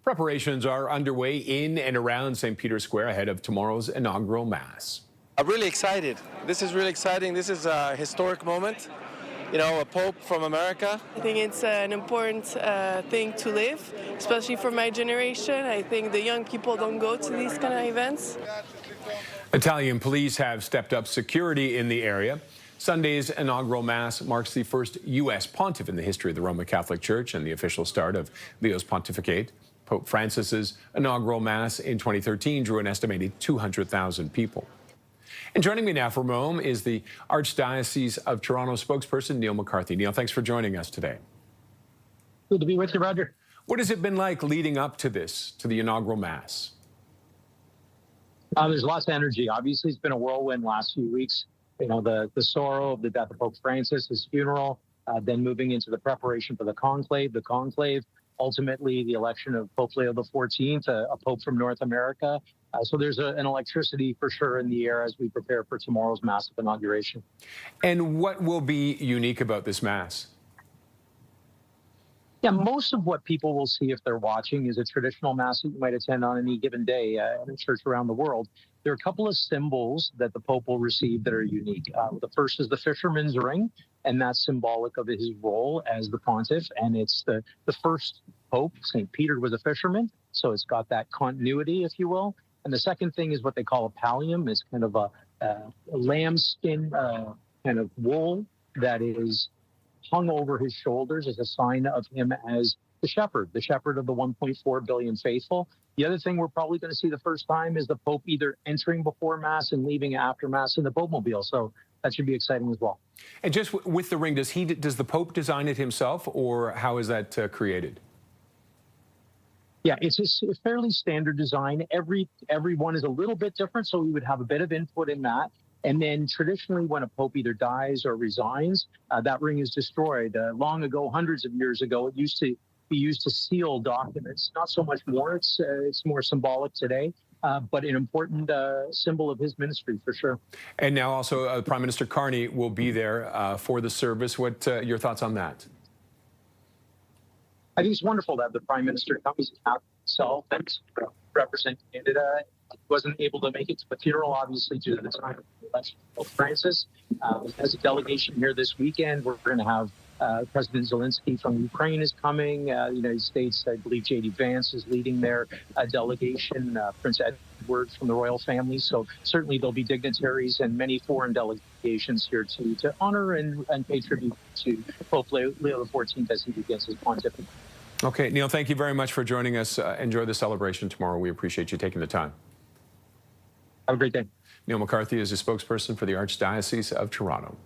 Preparations are underway in and around St. Peter's Square ahead of tomorrow's inaugural Mass. I'm really excited. This is really exciting. This is a historic moment. You know, a Pope from America. I think it's an important thing to live, especially for my generation. I think the young people don't go to these kind of events. Italian police have stepped up security in the area. Sunday's inaugural Mass marks the first U.S. pontiff in the history of the Roman Catholic Church and the official start of Leo's pontificate. Pope Francis's inaugural Mass in 2013 drew an estimated 200,000 people. And joining me now from Rome is the Archdiocese of Toronto spokesperson, Neil MacCarthy. Neil, thanks for joining us today. Good to be with you, Roger. What has it been like leading up to this, to the inaugural Mass? There's lots of energy. Obviously, it's been a whirlwind last few weeks. You know, the sorrow of the death of Pope Francis, his funeral, then moving into the preparation for the conclave, ultimately the election of Pope Leo XIV, a pope from North America. So there's an electricity for sure in the air as we prepare for tomorrow's massive inauguration. And what will be unique about this Mass? Yeah, most of what people will see if they're watching is a traditional Mass that you might attend on any given day in a church around the world. There are a couple of symbols that the Pope will receive that are unique. The first is the fisherman's ring, and that's symbolic of his role as the pontiff. And it's the first Pope, St. Peter, was a fisherman, so it's got that continuity, if you will. And the second thing is what they call a pallium. It's kind of a lambskin kind of wool that is hung over his shoulders as a sign of him as the shepherd of the 1.4 billion faithful. The other thing we're probably going to see the first time is the Pope either entering before Mass and leaving after Mass in the Pope-mobile. So that should be exciting as well. And just with the ring, does the Pope design it himself, or how is that created? Yeah, it's a fairly standard design. Every one is a little bit different, so we would have a bit of input in that. And then traditionally, when a pope either dies or resigns, that ring is destroyed. Long ago, hundreds of years ago, it used to be used to seal documents. Not so much more. It's more symbolic today, but an important symbol of his ministry for sure. And now also Prime Minister Carney will be there for the service. What your thoughts on that? I think it's wonderful that the Prime Minister comes out himself and represent Canada. He wasn't able to make it to the funeral, obviously, due to the time of the election of Pope Francis. As a delegation here this weekend, we're going to have President Zelensky from Ukraine is coming. The United States, I believe J.D. Vance is leading their delegation, Prince Edward from the royal family. So certainly there'll be dignitaries and many foreign delegations here to honor and pay tribute to Pope Leo XIV as he begins his pontificate. Okay, Neil, thank you very much for joining us. Enjoy the celebration tomorrow. We appreciate you taking the time. Have a great day. Neil MacCarthy is a spokesperson for the Archdiocese of Toronto.